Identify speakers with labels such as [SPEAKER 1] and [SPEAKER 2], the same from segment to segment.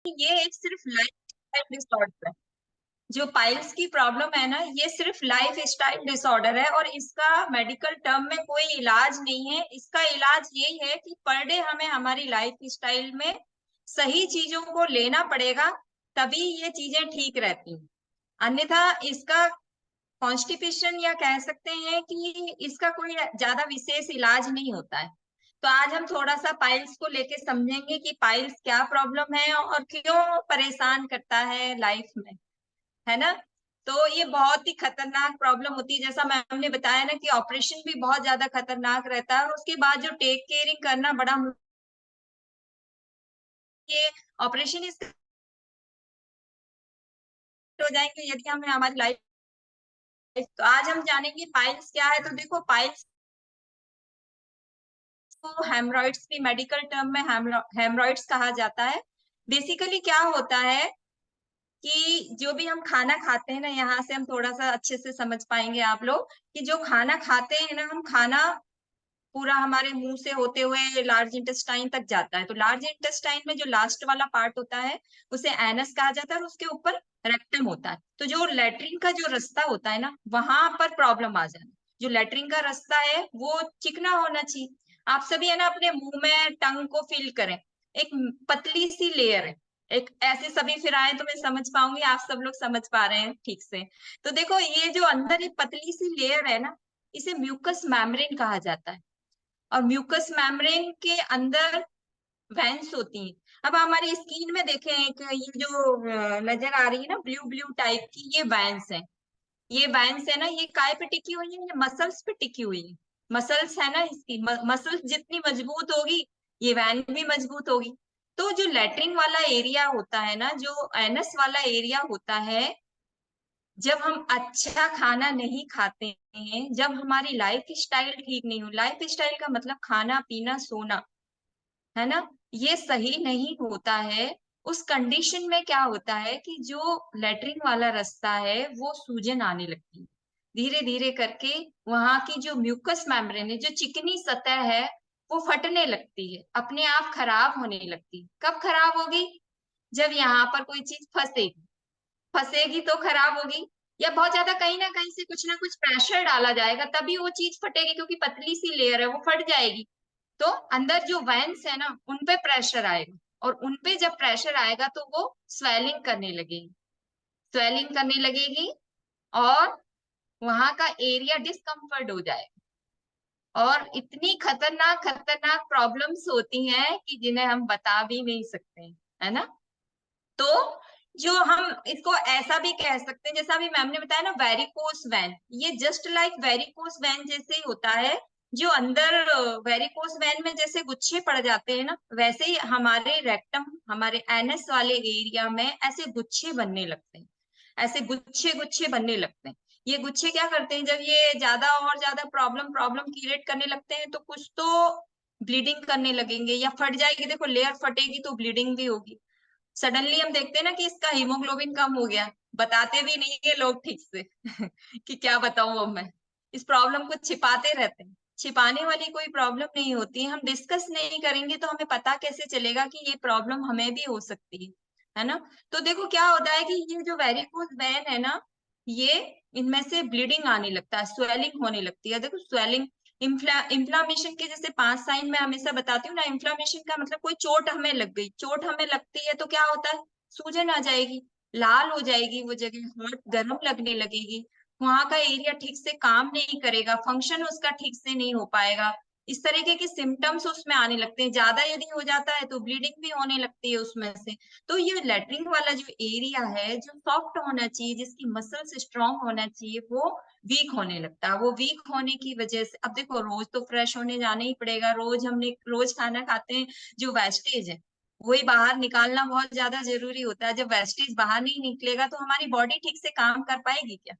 [SPEAKER 1] ये एक सिर्फ लाइफ डिसऑर्डर है। जो पाइल्स की प्रॉब्लम है ना, ये सिर्फ लाइफ स्टाइल डिसऑर्डर है और इसका मेडिकल टर्म में कोई इलाज नहीं है। इसका इलाज यही है कि पर डे हमें हमारी लाइफ स्टाइल में सही चीजों को लेना पड़ेगा, तभी ये चीजें ठीक रहती हैं। अन्यथा इसका कॉन्स्टिपेशन या कह सकते हैं कि इसका कोई ज्यादा विशेष इलाज नहीं होता है। तो आज हम थोड़ा सा पाइल्स को लेके समझेंगे कि पाइल्स क्या प्रॉब्लम है और क्यों परेशान करता है लाइफ में, है ना। तो ये बहुत ही खतरनाक प्रॉब्लम होती है, जैसा मैम ने बताया ना कि ऑपरेशन भी बहुत ज्यादा खतरनाक रहता है और उसके बाद जो टेक केयरिंग करना बड़ा ये ऑपरेशन इस हो जाएंगे यदि हमें हमारी लाइफ। तो आज हम जानेंगे पाइल्स क्या है। तो देखो, पाइल्स को हेमरॉइड्स भी मेडिकल टर्म में हेमरॉइड्स कहा जाता है। बेसिकली क्या होता है कि जो भी हम खाना खाते हैं ना, यहाँ से हम थोड़ा सा अच्छे से समझ पाएंगे आप लोग कि जो खाना खाते हैं ना, हम खाना पूरा हमारे मुंह से होते हुए लार्ज इंटेस्टाइन तक जाता है। तो लार्ज इंटेस्टाइन में जो लास्ट वाला पार्ट होता है उसे एनस कहा जाता है और उसके ऊपर रेक्टम होता है। तो जो लेटरिन का जो रास्ता होता है ना, वहां पर प्रॉब्लम आ जाना। जो लेटरिन का रास्ता है वो चिकना होना चाहिए। आप सभी है ना अपने मुंह में टंग को फील करें, एक पतली सी लेयर है, एक ऐसे सभी फिर आए तो मैं समझ पाऊंगी आप सब लोग समझ पा रहे हैं ठीक से। तो देखो, ये जो अंदर एक पतली सी लेयर है ना, इसे म्यूकस मेम्ब्रेन कहा जाता है। और म्यूकस मेम्ब्रेन के अंदर वेंस होती हैं। अब हमारी स्किन में देखें, एक ये जो नजर आ रही है ना ब्लू ब्लू टाइप की, ये वेंस है। ये वेंस है ना, ये काय पे टिकी हुई है? ये मसल्स पे टिकी हुई है। मसल्स है ना, इसकी मसल्स जितनी मजबूत होगी ये वैन भी मजबूत होगी। तो जो लेटरिन वाला एरिया होता है ना, जो एनस वाला एरिया होता है, जब हम अच्छा खाना नहीं खाते हैं, जब हमारी लाइफ स्टाइल ठीक नहीं हो, लाइफ स्टाइल का मतलब खाना पीना सोना, है ना, ये सही नहीं होता है। उस कंडीशन में क्या होता है कि जो लेटरिन वाला रास्ता है वो सूजन आने लगती है धीरे धीरे करके। वहां की जो म्यूकस मेम्ब्रेन है, जो चिकनी सतह है, वो फटने लगती है, अपने आप खराब होने लगती है। कब खराब होगी? जब यहाँ पर कोई चीज फंसेगी। फंसेगी तो खराब होगी, या बहुत ज्यादा कहीं ना कुछ प्रेशर डाला जाएगा तभी वो चीज फटेगी, क्योंकि पतली सी लेयर है वो फट जाएगी। तो अंदर जो वेंस है ना, उनपे प्रेशर आएगा और उनपे जब प्रेशर आएगा तो वो स्वेलिंग करने लगेगी। स्वेलिंग करने लगेगी और वहां का एरिया डिस्कम्फर्ट हो जाएगा। और इतनी खतरनाक खतरनाक प्रॉब्लम्स होती हैं कि जिन्हें हम बता भी नहीं सकते हैं, है ना। तो जो हम इसको ऐसा भी कह सकते हैं, जैसा अभी मैम ने बताया ना, वेरिकोस वैन, ये जस्ट लाइक वेरिकोस वैन जैसे ही होता है। जो अंदर वेरिकोस वैन में जैसे गुच्छे पड़ जाते हैं ना, वैसे ही हमारे रेक्टम, हमारे एनएस वाले एरिया में ऐसे गुच्छे बनने लगते हैं। ऐसे गुच्छे गुच्छे बनने लगते हैं। ये गुच्छे क्या करते हैं, जब ये ज्यादा और ज्यादा प्रॉब्लम प्रॉब्लम क्रिएट करने लगते हैं तो कुछ तो ब्लीडिंग करने लगेंगे या फट जाएगी। देखो, लेयर फटेगी तो ब्लीडिंग भी होगी। सडनली हम देखते हैं ना कि इसका हीमोग्लोबिन कम हो गया, बताते भी नहीं है लोग ठीक से कि क्या बताऊं अब मैं। इस प्रॉब्लम को छिपाते रहते हैं। छिपाने वाली कोई प्रॉब्लम नहीं होती है। हम डिस्कस नहीं करेंगे तो हमें पता कैसे चलेगा कि ये प्रॉब्लम हमें भी हो सकती है ना। तो देखो क्या होता है कि ये जो वेरिकोज वेन है ना, ये इनमें से ब्लीडिंग आने लगता है, स्वेलिंग होने लगती है। देखो, स्वेलिंग, इन्फ्लामेशन के जैसे 5 साइन मैं हमेशा बताती हूँ ना। इन्फ्लामेशन का मतलब कोई चोट हमें लग गई, चोट हमें लगती है तो क्या होता है, सूजन आ जाएगी, लाल हो जाएगी वो जगह, हार्ट गर्म लगने लगेगी, वहां का एरिया ठीक से काम नहीं करेगा, फंक्शन उसका ठीक से नहीं हो पाएगा। इस तरीके के सिम्टम्स उसमें आने लगते हैं। ज्यादा यदि हो जाता है तो ब्लीडिंग भी होने लगती है उसमें से। तो ये लेटरिन वाला जो एरिया है, जो सॉफ्ट होना चाहिए, जिसकी मसल्स स्ट्रांग होना चाहिए, वो वीक होने लगता है। वो वीक होने की वजह से, अब देखो, रोज तो फ्रेश होने जाना ही पड़ेगा, रोज हमने रोज खाना खाते हैं, जो वेस्टेज है वही बाहर निकालना बहुत ज्यादा जरूरी होता है। जब वेस्टेज बाहर नहीं निकलेगा तो हमारी बॉडी ठीक से काम कर पाएगी क्या,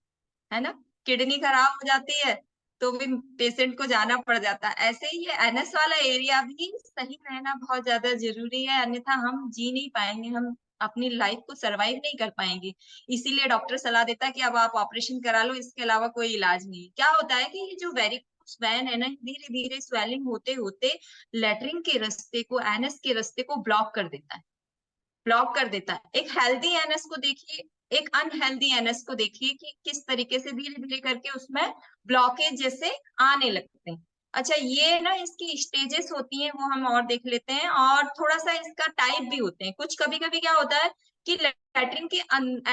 [SPEAKER 1] है ना। किडनी खराब हो जाती है तो भी पेशेंट को जाना पड़ जाता है। ऐसे ही ये एनएस वाला एरिया भी सही रहना बहुत ज्यादा जरूरी है, अन्यथा हम जी नहीं पाएंगे, हम अपनी लाइफ को सरवाइव नहीं कर पाएंगे। इसीलिए डॉक्टर सलाह देता है कि अब आप ऑपरेशन करा लो, इसके अलावा कोई इलाज नहीं है। क्या होता है कि ये जो वेरिकोस वेन है ना, धीरे धीरे स्वेलिंग होते होते लेटरिन के रास्ते को, एनएस के रास्ते को ब्लॉक कर देता है। ब्लॉक कर देता है। एक हेल्दी एनएस को देखिए, एक अनहेल्दी एनएस को देखिए कि किस तरीके से धीरे धीरे करके उसमें ब्लॉकेज जैसे आने लगते हैं। अच्छा, ये ना इसकी स्टेजेस होती हैं, वो हम और देख लेते हैं, और थोड़ा सा इसका टाइप भी होते हैं। कुछ कभी कभी क्या होता है कि लैट्रिन के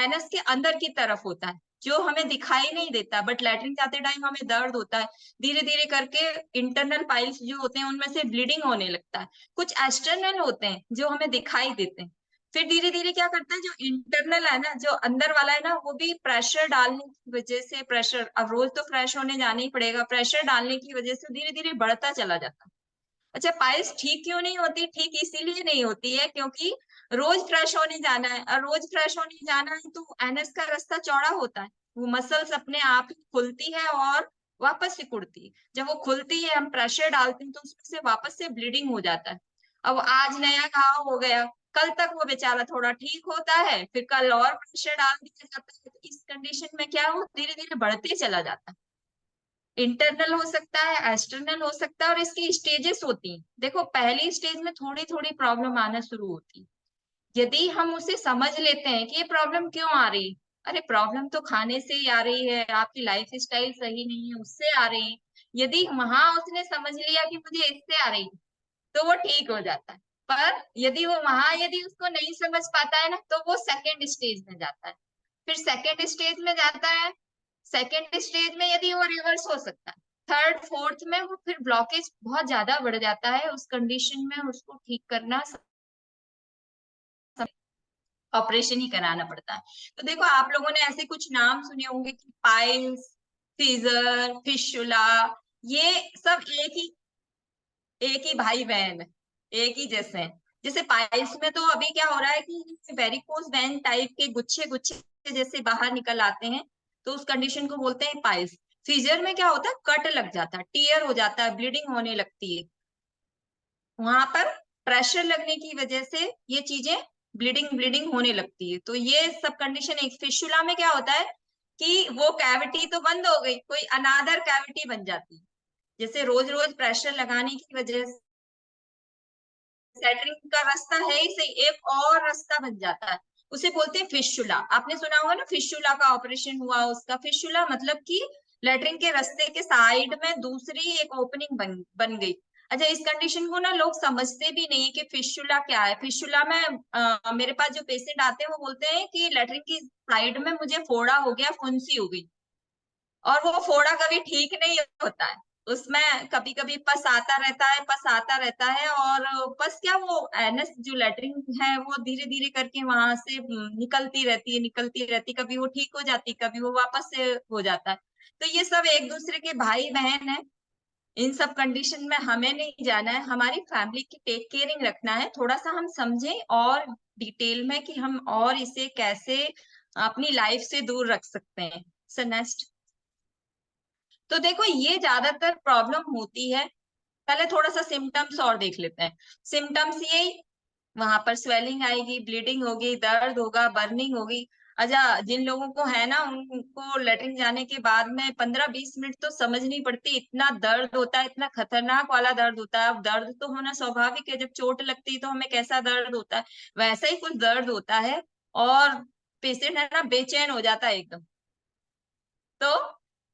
[SPEAKER 1] एनएस के अंदर की तरफ होता है, जो हमें दिखाई नहीं देता, बट लैट्रिन जाते टाइम हमें दर्द होता है। धीरे धीरे करके इंटरनल पाइल्स जो होते हैं उनमें से ब्लीडिंग होने लगता है। कुछ एक्सटर्नल होते हैं जो हमें दिखाई देते हैं। फिर धीरे धीरे क्या करता है, जो इंटरनल है ना, जो अंदर वाला है ना, वो भी प्रेशर डालने की वजह से, प्रेशर अब रोज तो फ्रेश होने जाना ही पड़ेगा, प्रेशर डालने की वजह से धीरे धीरे बढ़ता चला जाता है। अच्छा, पाइल्स ठीक क्यों नहीं होती? ठीक इसीलिए नहीं होती है क्योंकि रोज फ्रेश होने जाना है, और रोज फ्रेश होने जाना है तो एनएस का रास्ता चौड़ा होता है। वो मसल्स अपने आप ही खुलती है और वापस सिकुड़ती है। जब वो खुलती है, हम प्रेशर डालते हैं तो उसमें से वापस से ब्लीडिंग हो जाता है। अब आज नया घाव हो गया, कल तक वो बेचारा थोड़ा ठीक होता है, फिर कल और प्रेशर डाल दिया जाता है, तो इस कंडीशन में क्या हो, धीरे धीरे बढ़ते चला जाता है। इंटरनल हो सकता है, एक्सटर्नल हो सकता है, और इसकी स्टेजेस होती हैं। देखो, पहली स्टेज में थोड़ी थोड़ी प्रॉब्लम आना शुरू होती है। यदि हम उसे समझ लेते हैं कि ये प्रॉब्लम क्यों आ रही है, अरे प्रॉब्लम तो खाने से ही आ रही है, आपकी लाइफ स्टाइल सही नहीं है उससे आ रही है, यदि वहां उसने समझ लिया कि मुझे इससे आ रही है, तो वो ठीक हो जाता है। पर यदि उसको नहीं समझ पाता है ना, तो वो सेकेंड स्टेज में जाता है। फिर सेकेंड स्टेज में जाता है, सेकेंड स्टेज में यदि वो रिवर्स हो सकता है, थर्ड फोर्थ में वो फिर ब्लॉकेज बहुत ज्यादा बढ़ जाता है। उस कंडीशन में उसको ठीक करना, ऑपरेशन ही कराना पड़ता है। तो देखो, आप लोगों ने ऐसे कुछ नाम सुने होंगे कि पाइल्स, सीजर, फिशुला, ये सब एक ही भाई बहन है, एक ही जैसे हैं। जैसे पाइल्स में तो अभी क्या हो रहा है कि वेरिकोज वेन टाइप के गुच्छे गुच्छे जैसे बाहर निकल आते हैं, तो उस कंडीशन को बोलते हैं पाइल्स। सीजर में क्या होता है, कट लग जाता है, टीयर हो जाता है, ब्लीडिंग होने लगती है। वहां पर प्रेशर लगने की वजह से ये चीजें ब्लीडिंग ब्लीडिंग होने लगती है। तो ये सब कंडीशन। एक फिशुला में क्या होता है कि वो कैविटी तो बंद हो गई, कोई अनादर कैविटी बन जाती है। जैसे रोज रोज प्रेशर लगाने की वजह से सेटरिंग का रास्ता है ही सही, एक और रास्ता बन जाता है, उसे बोलते हैं फिशुला। आपने सुना होगा ना, फिशुला का ऑपरेशन हुआ उसका। फिशुला मतलब कि लेटरिन के रास्ते के साइड में दूसरी एक ओपनिंग बन गई। अच्छा, इस कंडीशन को ना लोग समझते भी नहीं कि फिशुला क्या है। फिशुला में मेरे पास जो पेशेंट आते हैं वो बोलते हैं कि लेटरिन की साइड में मुझे फोड़ा हो गया, फुंसी हो गई, और वो फोड़ा कभी ठीक नहीं होता है। उसमें कभी कभी पस आता रहता है, पस आता रहता है, और पस क्या, वो एनएस जो लेटरिन है वो धीरे धीरे करके वहां से निकलती रहती है, निकलती रहती, कभी वो ठीक हो जाती, कभी वो वापस से हो जाता है। तो ये सब एक दूसरे के भाई बहन है। इन सब कंडीशन में हमें नहीं जाना है, हमारी फैमिली की टेक केयरिंग रखना है। थोड़ा सा हम समझें और डिटेल में कि हम और इसे कैसे अपनी लाइफ से दूर रख सकते हैं। So next. तो देखो, ये ज्यादातर प्रॉब्लम होती है। पहले थोड़ा सा सिम्टम्स और देख लेते हैं। सिम्टम्स यही, वहां पर स्वेलिंग आएगी, ब्लीडिंग होगी, दर्द होगा, बर्निंग होगी। अच्छा, जिन लोगों को है ना, उनको लेटरिन जाने के बाद में 15-20 मिनट तो समझ नहीं पड़ती, इतना दर्द होता है, इतना खतरनाक वाला दर्द होता है। अब दर्द तो होना स्वाभाविक है, जब चोट लगती है तो हमें कैसा दर्द होता है, वैसा ही कुछ दर्द होता है। और पेशेंट है ना, बेचैन हो जाता है एकदम। तो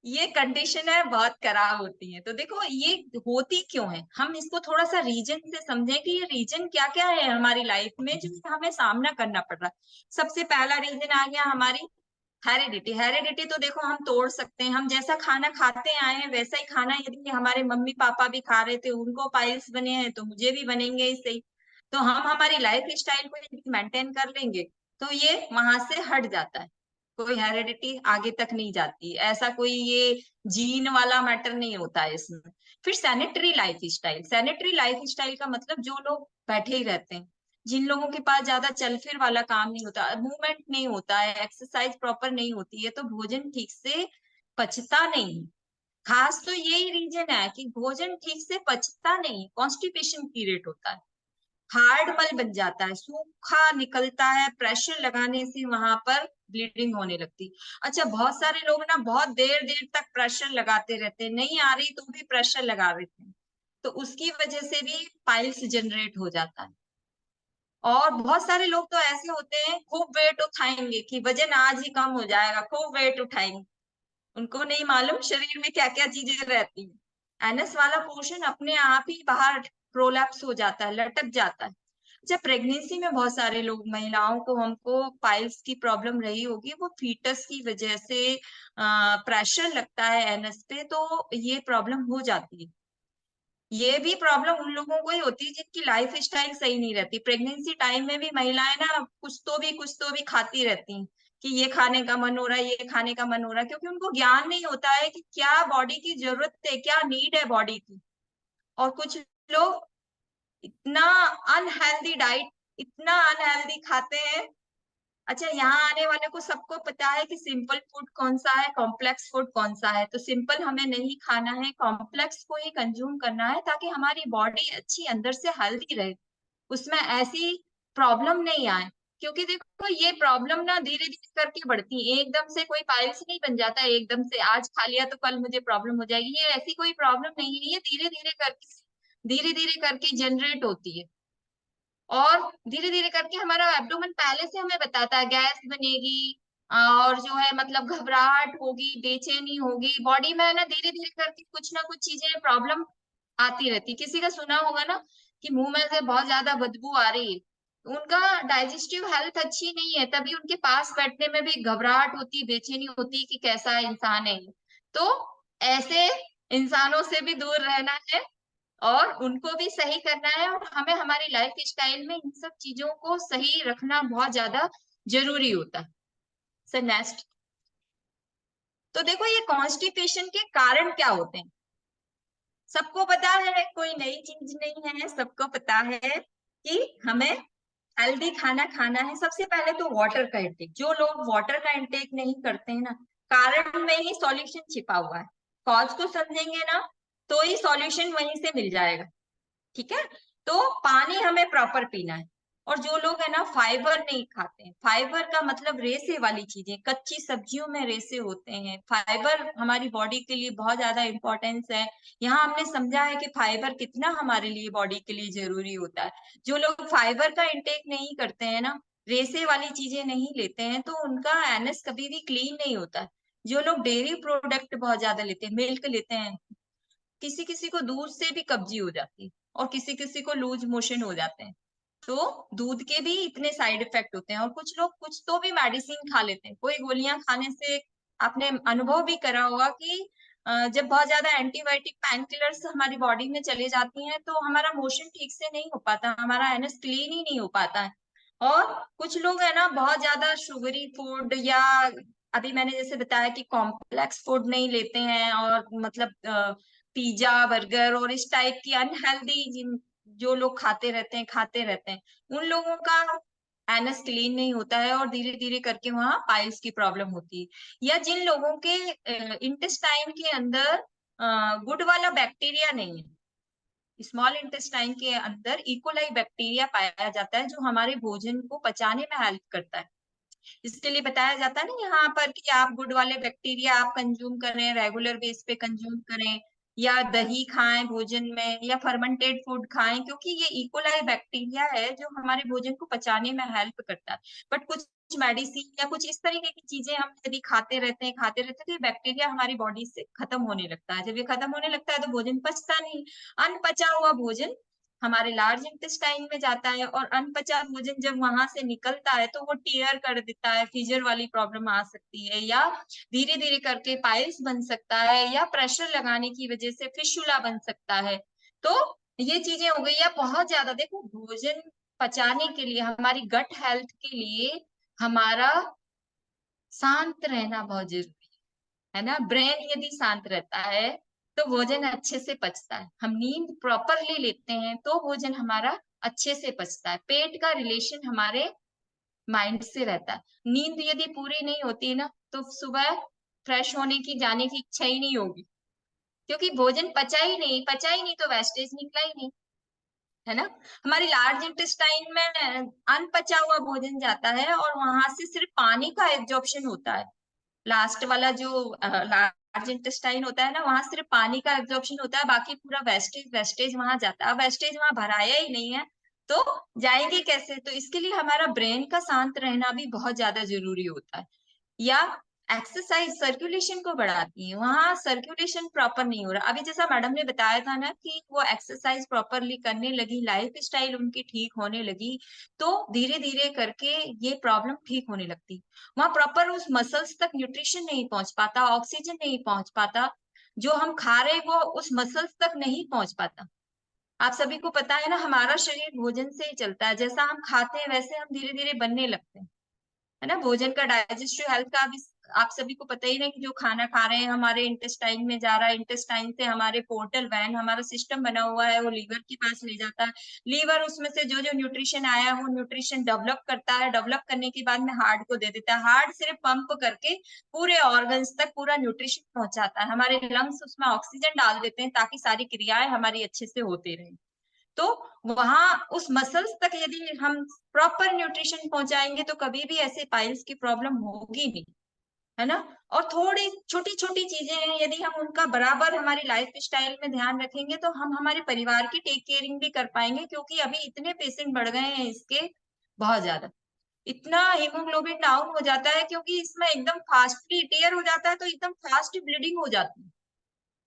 [SPEAKER 1] ये कंडीशन है, बहुत खराब होती है। तो देखो, ये होती क्यों है, हम इसको थोड़ा सा रीजन से समझें कि ये रीजन क्या क्या है हमारी लाइफ में जो हमें सामना करना पड़ रहा है। सबसे पहला रीजन आ गया हमारी हेरिडिटी। हेरिडिटी तो देखो हम तोड़ सकते हैं, हम जैसा खाना खाते आए हैं वैसा ही खाना यदि हमारे मम्मी पापा भी खा रहे थे, उनको पाइल्स बने हैं, तो मुझे भी बनेंगे ही सही। तो हम हमारी लाइफ स्टाइल को यदि मेंटेन कर लेंगे तो ये वहां से हट जाता है, कोई हेरिडिटी आगे तक नहीं जाती, ऐसा कोई ये जीन वाला मैटर नहीं होता है इसमें। फिर sanitary life style. Sanitary life style का मतलब जो लोग बैठे ही रहते हैं, जिन लोगों के पास ज्यादा चल फिर वाला काम नहीं होता, मूवमेंट नहीं होता है, एक्सरसाइज प्रॉपर नहीं होती है, तो भोजन ठीक से पचता नहीं। खास तो यही रीजन है कि भोजन ठीक से पचता नहीं, कॉन्स्टिपेशन क्रिएट होता है, हार्ड मल बन जाता है, सूखा निकलता है, प्रेशर लगाने से वहां पर ब्लीडिंग होने लगती। अच्छा, बहुत सारे लोग ना बहुत देर देर तक प्रेशर लगाते रहते हैं, नहीं आ रही तो भी प्रेशर लगा देते हैं, तो उसकी वजह से भी पाइल्स जनरेट हो जाता है। और बहुत सारे लोग तो ऐसे होते हैं खूब वेट उठाएंगे कि वजन आज ही कम हो जाएगा, खूब वेट उठाएंगे, उनको नहीं मालूम शरीर में क्या क्या चीजें रहती हैं। एनएस वाला पोर्शन अपने आप ही बाहर प्रोलैप्स हो जाता है, लटक जाता है। जब प्रेगनेंसी में बहुत सारे लोग, महिलाओं को, हमको पाइल्स की प्रॉब्लम रही होगी, वो फीटस की वजह से प्रेशर लगता है एनएस पे, तो ये प्रॉब्लम हो जाती है। ये भी प्रॉब्लम उन लोगों को ही होती है जिनकी लाइफ स्टाइल सही नहीं रहती। प्रेगनेंसी टाइम में भी महिलाएं ना कुछ तो भी खाती रहती हैं कि ये खाने का मन हो रहा है, ये खाने का मन हो रहा है, क्योंकि उनको ज्ञान नहीं होता है कि क्या बॉडी की जरूरत है, क्या नीड है बॉडी की। और कुछ लोग इतना अनहेल्दी डाइट, इतना अनहेल्दी खाते हैं। अच्छा, यहाँ आने वाले को सबको पता है कि सिंपल फूड कौन सा है, कॉम्प्लेक्स फूड कौन सा है। तो सिंपल हमें नहीं खाना है, कॉम्प्लेक्स को ही कंज्यूम करना है, ताकि हमारी बॉडी अच्छी अंदर से हेल्दी रहे, उसमें ऐसी प्रॉब्लम नहीं आए। क्योंकि देखो ये प्रॉब्लम ना धीरे धीरे करके बढ़ती है, एकदम से कोई पाइल्स नहीं बन जाता है, एकदम से आज खा लिया तो कल मुझे प्रॉब्लम हो जाएगी, ये ऐसी कोई प्रॉब्लम नहीं है। ये धीरे धीरे करके जनरेट होती है। और धीरे धीरे करके हमारा एब्डोमेन पहले से हमें बताता है गैस बनेगी, और जो है मतलब घबराहट होगी, बेचैनी होगी बॉडी में, है ना। धीरे धीरे करके कुछ ना कुछ चीजें प्रॉब्लम आती रहती। किसी का सुना होगा ना कि मुंह में से बहुत ज्यादा बदबू आ रही है, तो उनका डाइजेस्टिव हेल्थ अच्छी नहीं है, तभी उनके पास बैठने में भी घबराहट होती है, बेचैनी होती है कि कैसा इंसान है ये। तो ऐसे इंसानों से भी दूर रहना है, और उनको भी सही करना है, और हमें हमारी लाइफ स्टाइल में इन सब चीजों को सही रखना बहुत ज्यादा जरूरी होता है। Sir next. तो देखो ये कॉन्स्टिपेशन के कारण क्या होते हैं, सबको पता है, कोई नई चीज नहीं है, सबको पता है कि हमें हेल्दी खाना खाना है। सबसे पहले तो वाटर का इंटेक, जो लोग वाटर का इंटेक नहीं करते हैं ना, कारण में ही सॉल्यूशन छिपा हुआ है। कॉज को समझेंगे ना तो ही सॉल्यूशन वहीं से मिल जाएगा। ठीक है, तो पानी हमें प्रॉपर पीना है। और जो लोग है ना फाइबर नहीं खाते हैं, फाइबर का मतलब रेसे वाली चीजें, कच्ची सब्जियों में रेसे होते हैं, फाइबर हमारी बॉडी के लिए बहुत ज्यादा इंपॉर्टेंस है। यहाँ हमने समझा है कि फाइबर कितना हमारे लिए बॉडी के लिए जरूरी होता है। जो लोग फाइबर का इंटेक नहीं करते हैं ना, रेसे वाली चीजें नहीं लेते हैं, तो उनका एनएस कभी भी क्लीन नहीं होता है। जो लोग डेयरी प्रोडक्ट बहुत ज्यादा लेते हैं, मिल्क लेते हैं, किसी किसी को दूध से भी कब्जी हो जाती है, और किसी किसी को लूज मोशन हो जाते हैं। तो दूध के भी इतने साइड इफेक्ट होते हैं। और कुछ लोग कुछ तो भी मेडिसिन खा लेते हैं, कोई गोलियां खाने से, आपने अनुभव भी करा होगा कि जब बहुत ज्यादा एंटीबायोटिक पेन किलर्स हमारी बॉडी में चले जाती हैं, तो हमारा मोशन ठीक से नहीं हो पाता, हमारा एनएस क्लीन ही नहीं हो पाता है। और कुछ लोग है ना बहुत ज्यादा शुगरी फूड, या अभी मैंने जैसे बताया कि कॉम्प्लेक्स फूड नहीं लेते हैं, और मतलब पिज्जा बर्गर और इस टाइप की अनहेल्दी जिन जो लोग खाते रहते हैं, उन लोगों का एनस क्लीन नहीं होता है, और धीरे धीरे करके वहां पाइल्स की प्रॉब्लम होती है। या जिन लोगों के इंटेस्टाइन के अंदर गुड वाला बैक्टीरिया नहीं है, स्मॉल इंटेस्टाइन के अंदर इकोलाई बैक्टीरिया पाया जाता है, जो हमारे भोजन को पचाने में हेल्प करता है। इसके लिए बताया जाता है ना यहाँ पर कि आप गुड वाले बैक्टीरिया आप कंज्यूम करें, रेगुलर बेस पे कंज्यूम करें, या दही खाएं भोजन में, या फर्मेंटेड फूड खाएं, क्योंकि ये इकोलाई बैक्टीरिया है जो हमारे भोजन को पचाने में हेल्प करता है। बट कुछ मेडिसिन या कुछ इस तरीके की चीजें हम यदि खाते रहते हैं, तो ये बैक्टीरिया हमारी बॉडी से खत्म होने लगता है। जब ये खत्म होने लगता है तो भोजन पचता नहीं। अनपचा हुआ भोजन हमारे लार्ज इंटेस्टाइन में जाता है, और अनपचा भोजन जब वहां से निकलता है तो वो टीयर कर देता है, फीजर वाली प्रॉब्लम आ सकती है, या धीरे धीरे करके पाइल्स बन सकता है, या प्रेशर लगाने की वजह से फिशुला बन सकता है। तो ये चीजें हो गई। या बहुत ज्यादा देखो, भोजन पचाने के लिए, हमारी गट हेल्थ के लिए हमारा शांत रहना बहुत जरूरी है ना। ब्रेन यदि शांत रहता है तो भोजन अच्छे से पचता है। हम नींद प्रॉपरली लेते हैं तो भोजन हमारा अच्छे से पचता है। पेट का रिलेशन हमारे माइंड से रहता है। नींद यदि पूरी नहीं होती है ना, तो सुबह फ्रेश होने की, जाने की इच्छा ही नहीं होगी, क्योंकि भोजन पचा ही नहीं तो वेस्टेज निकला ही नहीं, है ना। हमारी लार्ज इंटेस्टाइन में अनपचा हुआ भोजन जाता है, और वहां से सिर्फ पानी का एब्जॉर्प्शन होता है। लास्ट वाला जो लार्ज इंटेस्टाइन होता है ना, वहां सिर्फ पानी का एब्जॉर्प्शन होता है, बाकी पूरा वेस्टेज वेस्टेज वहां जाता है। अब वेस्टेज वहां भराया ही नहीं है, तो जाएंगे कैसे? तो इसके लिए हमारा ब्रेन का शांत रहना भी बहुत ज्यादा जरूरी होता है। या एक्सरसाइज सर्कुलेशन को बढ़ाती है, वहां सर्कुलेशन प्रॉपर नहीं हो रहा। अभी जैसा मैडम ने बताया था ना कि वो एक्सरसाइज प्रॉपरली करने लगी, लाइफ स्टाइल उनकी ठीक होने लगी, तो धीरे धीरे करके ये प्रॉब्लम ठीक होने लगती। वहां प्रॉपर उस मसल्स तक न्यूट्रिशन नहीं पहुंच पाता, ऑक्सीजन नहीं पहुंच पाता, जो हम खा रहे वो उस मसल्स तक नहीं पहुंच पाता। आप सभी को पता है ना, हमारा शरीर भोजन से ही चलता है, जैसा हम खाते हैं वैसे हम धीरे धीरे बनने लगते हैं, है ना। भोजन का डाइजेस्टिव हेल्थ का भी आप सभी को पता ही नहीं कि जो खाना खा रहे हैं हमारे इंटेस्टाइन में जा रहा है, इंटेस्टाइन से हमारे पोर्टल वैन हमारा सिस्टम बना हुआ है, वो लीवर के पास ले जाता है। लीवर उसमें से जो जो न्यूट्रिशन आया वो न्यूट्रिशन डेवलप करता है, डेवलप करने के बाद में हार्ट को दे देता है, हार्ट सिर्फ पंप करके पूरे ऑर्गन्स तक पूरा न्यूट्रिशन पहुंचाता है, हमारे लंग्स उसमें ऑक्सीजन डाल देते हैं ताकि सारी क्रियाएं हमारी अच्छे से होती रहे। तो वहां उस मसल्स तक यदि हम प्रॉपर न्यूट्रिशन पहुंचाएंगे तो कभी भी ऐसे पाइल्स की प्रॉब्लम होगी नहीं, है ना। और थोड़ी छोटी छोटी चीजें हैं, यदि हम उनका बराबर हमारी लाइफ स्टाइल में ध्यान रखेंगे तो हम हमारे परिवार की टेक केयरिंग भी कर पाएंगे, क्योंकि अभी इतने पेशेंट बढ़ गए हैं इसके, बहुत ज्यादा। इतना हीमोग्लोबिन डाउन हो जाता है क्योंकि इसमें एकदम फास्टली टीयर हो जाता है, तो एकदम फास्ट ब्लीडिंग हो जाती है।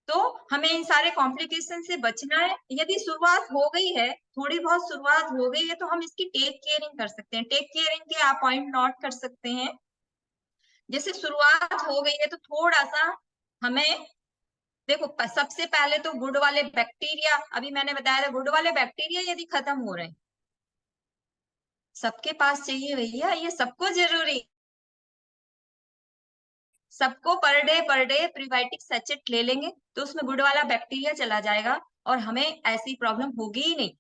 [SPEAKER 1] तो हमें इन सारे कॉम्प्लिकेशन से बचना है। यदि शुरुआत हो गई है, थोड़ी बहुत शुरुआत हो गई है, तो हम इसकी टेक केयरिंग कर सकते हैं। टेक केयरिंग के आप पॉइंट नोट कर सकते हैं। जैसे शुरुआत हो गई है तो थोड़ा सा हमें, देखो सबसे पहले तो गुड वाले बैक्टीरिया, अभी मैंने बताया था गुड वाले बैक्टीरिया यदि खत्म हो रहे हैं, सबके पास चाहिए भैया, ये सबको जरूरी, सबको पर डे प्रीबायोटिक सचेट ले लेंगे तो उसमें गुड वाला बैक्टीरिया चला जाएगा और हमें ऐसी प्रॉब्लम होगी ही नहीं।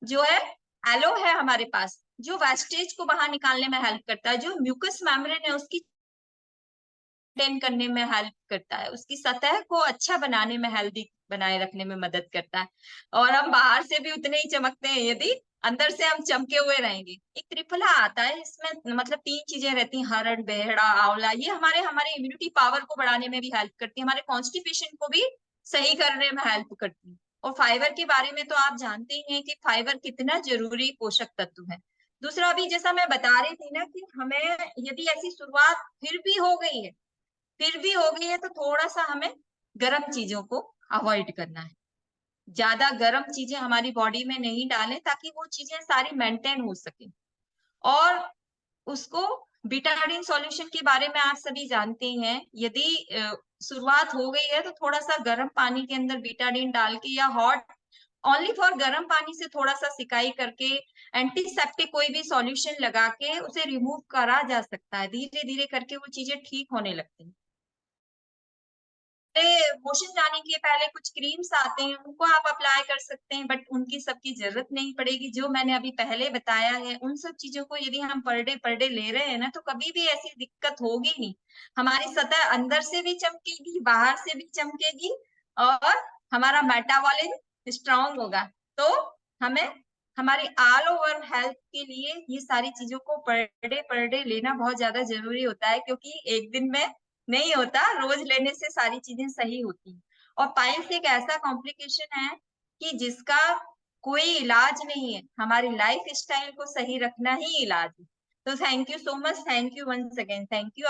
[SPEAKER 1] जो है एलो है हमारे पास, जो वेस्टेज को बाहर निकालने में हेल्प करता है, जो म्यूकस मेम्ब्रेन है उसकी मेंटेन करने में हेल्प करता है, उसकी सतह को अच्छा बनाने में, हेल्दी बनाए रखने में मदद करता है। और हम बाहर से भी उतने ही चमकते हैं यदि अंदर से हम चमके हुए रहेंगे। एक त्रिफला आता है, इसमें मतलब 3 चीजें रहती हैं, हरड़, बेहड़ा, आंवला। ये हमारे हमारे इम्यूनिटी पावर को बढ़ाने में भी हेल्प करती है, हमारे कॉन्स्टिपेशन को भी सही करने में हेल्प करती है। और फाइबर के बारे में तो आप जानते ही हैं कि फाइबर कितना जरूरी पोषक तत्व है। दूसरा, अभी जैसा मैं बता रही थी ना कि हमें यदि ऐसी शुरुआत फिर भी हो गई है तो थोड़ा सा हमें गर्म चीजों को अवॉइड करना है। ज्यादा गर्म चीजें हमारी बॉडी में नहीं डालें ताकि वो चीजें सारी मेंटेन हो सके। और उसको बीटाडीन सॉल्यूशन के बारे में आप सभी जानते हैं, यदि शुरुआत हो गई है तो थोड़ा सा गर्म पानी के अंदर बीटाडीन डाल के या हॉट ओनली फॉर गर्म पानी से थोड़ा सा सिकाई करके एंटीसेप्टिक कोई भी सॉल्यूशन लगा के उसे रिमूव करा जा सकता है। धीरे धीरे करके वो चीजें ठीक होने लगती हैं। मोशन जाने के पहले कुछ क्रीम्स आते हैं, उनको आप अप्लाई कर सकते हैं, बट उनकी सबकी जरूरत नहीं पड़ेगी। जो मैंने अभी पहले बताया है उन सब चीजों को यदि हम पर डे ले रहे हैं ना तो कभी भी ऐसी दिक्कत होगी नहीं। हमारी सतह अंदर से भी चमकेगी, बाहर से भी चमकेगी, और हमारा मेटाबॉलिज्म स्ट्रांग होगा। तो हमें हमारी ऑल ओवर हेल्थ के लिए ये सारी चीजों को पर डे लेना बहुत ज्यादा जरूरी होता है, क्योंकि एक दिन में नहीं होता, रोज लेने से सारी चीजें सही होती हैं। और पाइल्स एक ऐसा कॉम्प्लिकेशन है कि जिसका कोई इलाज नहीं है, हमारी लाइफ स्टाइल को सही रखना ही इलाज है। तो thank you so much, thank you once again, thank you.